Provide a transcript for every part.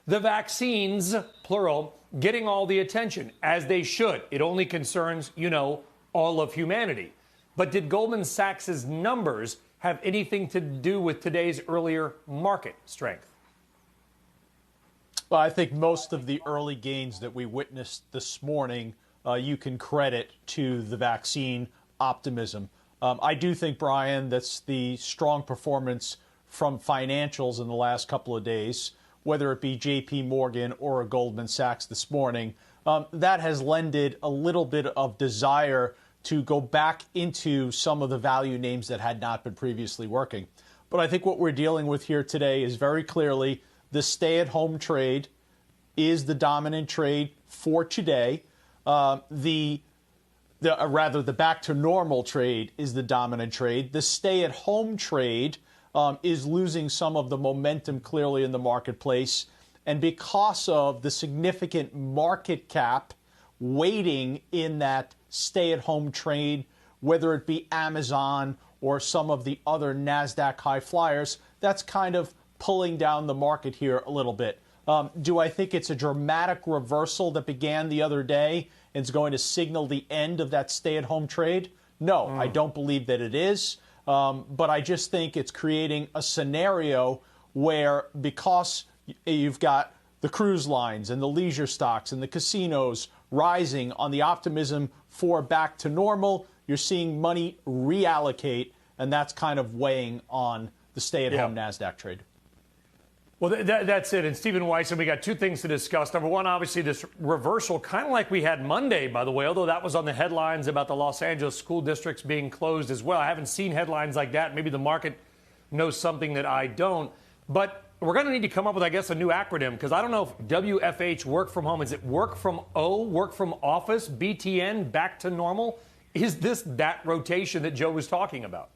The vaccines, plural, getting all the attention, as they should. It only concerns, all of humanity. But did Goldman Sachs's numbers have anything to do with today's earlier market strength? Well, I think most of the early gains that we witnessed this morning, you can credit to the vaccine optimism. I do think, Brian, that's the strong performance from financials in the last couple of days, whether it be J.P. Morgan or a Goldman Sachs this morning, that has lended a little bit of desire to go back into some of the value names that had not been previously working. But I think what we're dealing with here today is very clearly the stay-at-home trade is the dominant trade for today. The back-to-normal trade is the dominant trade. The stay-at-home trade is losing some of the momentum clearly in the marketplace. And because of the significant market cap waiting in that stay-at-home trade, whether it be Amazon or some of the other NASDAQ high flyers, that's kind of pulling down the market here a little bit. Do I think it's a dramatic reversal that began the other day and is going to signal the end of that stay-at-home trade? No, I don't believe that it is. But I just think it's creating a scenario where, because you've got the cruise lines and the leisure stocks and the casinos rising on the optimism for back to normal, you're seeing money reallocate, and that's kind of weighing on the stay-at-home NASDAQ trade. Well, that's it. And Stephen Weiss, and we got two things to discuss. Number one, obviously, this reversal, kind of like we had Monday, by the way, although that was on the headlines about the Los Angeles school districts being closed as well. I haven't seen headlines like that. Maybe the market knows something that I don't. But we're going to need to come up with, I guess, a new acronym, because I don't know if WFH, work from home, is it work from work from office, BTN, back to normal? Is this that rotation that Joe was talking about?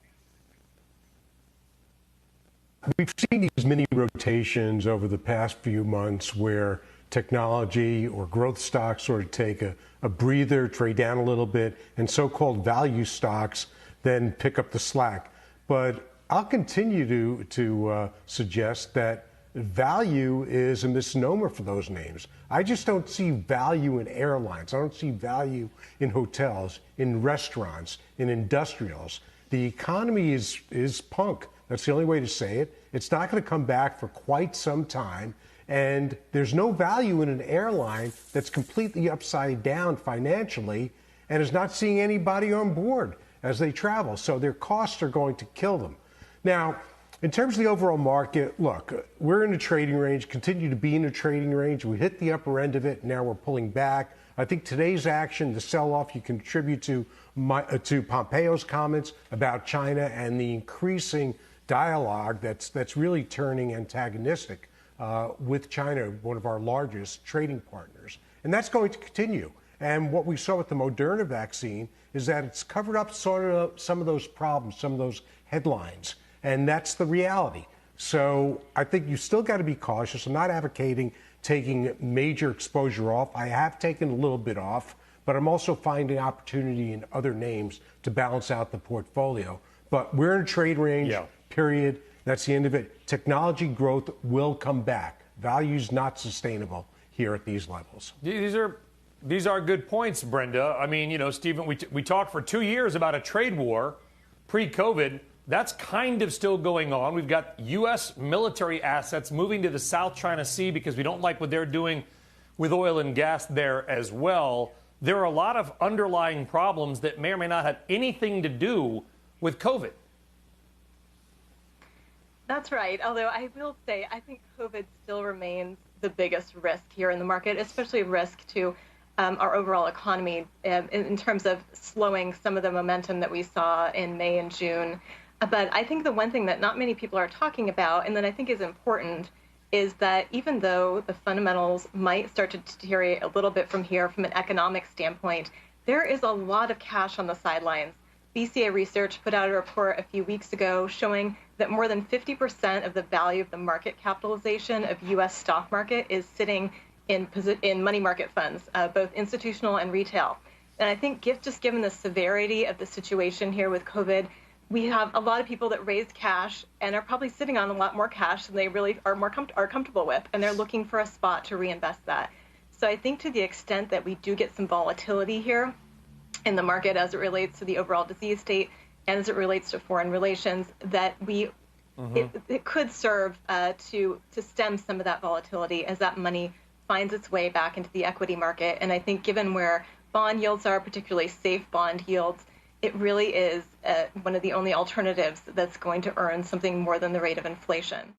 We've seen these mini rotations over the past few months where technology or growth stocks sort of take a breather, trade down a little bit, and so-called value stocks then pick up the slack. But I'll continue to suggest that value is a misnomer for those names. I just don't see value in airlines. I don't see value in hotels, in restaurants, in industrials. The economy is punk. That's the only way to say it. It's not going to come back for quite some time. And there's no value in an airline that's completely upside down financially and is not seeing anybody on board as they travel. So their costs are going to kill them. Now, in terms of the overall market, look, we're in a trading range, continue to be in a trading range. We hit the upper end of it. Now we're pulling back. I think today's action, the sell-off, you contribute to Pompeo's comments about China and the increasing dialogue that's really turning antagonistic with China, one of our largest trading partners. And that's going to continue. And what we saw with the Moderna vaccine is that it's covered up sort of some of those problems, some of those headlines. And that's the reality. So I think you still got to be cautious. I'm not advocating taking major exposure off. I have taken a little bit off, but I'm also finding opportunity in other names to balance out the portfolio. But we're in a trade range, period. That's the end of it. Technology growth will come back. Value's not sustainable here at these levels. These are good points, Brenda. I mean, Stephen, we talked for 2 years about a trade war pre-COVID. That's kind of still going on. We've got U.S. military assets moving to the South China Sea because we don't like what they're doing with oil and gas there as well. There are a lot of underlying problems that may or may not have anything to do with COVID. That's right. Although I will say, I think COVID still remains the biggest risk here in the market, especially risk to our overall economy in terms of slowing some of the momentum that we saw in May and June. But I think the one thing that not many people are talking about, and that I think is important, is that even though the fundamentals might start to deteriorate a little bit from here from an economic standpoint, there is a lot of cash on the sidelines. BCA Research put out a report a few weeks ago showing that more than 50% of the value of the market capitalization of U.S. stock market is sitting in money market funds, both institutional and retail. And I think just given the severity of the situation here with COVID, we have a lot of people that raised cash and are probably sitting on a lot more cash than they really are comfortable with, and they're looking for a spot to reinvest that. So I think to the extent that we do get some volatility here in the market as it relates to the overall disease state and as it relates to foreign relations, that it could serve to stem some of that volatility as that money finds its way back into the equity market. And I think given where bond yields are, particularly safe bond yields, it really is one of the only alternatives that's going to earn something more than the rate of inflation.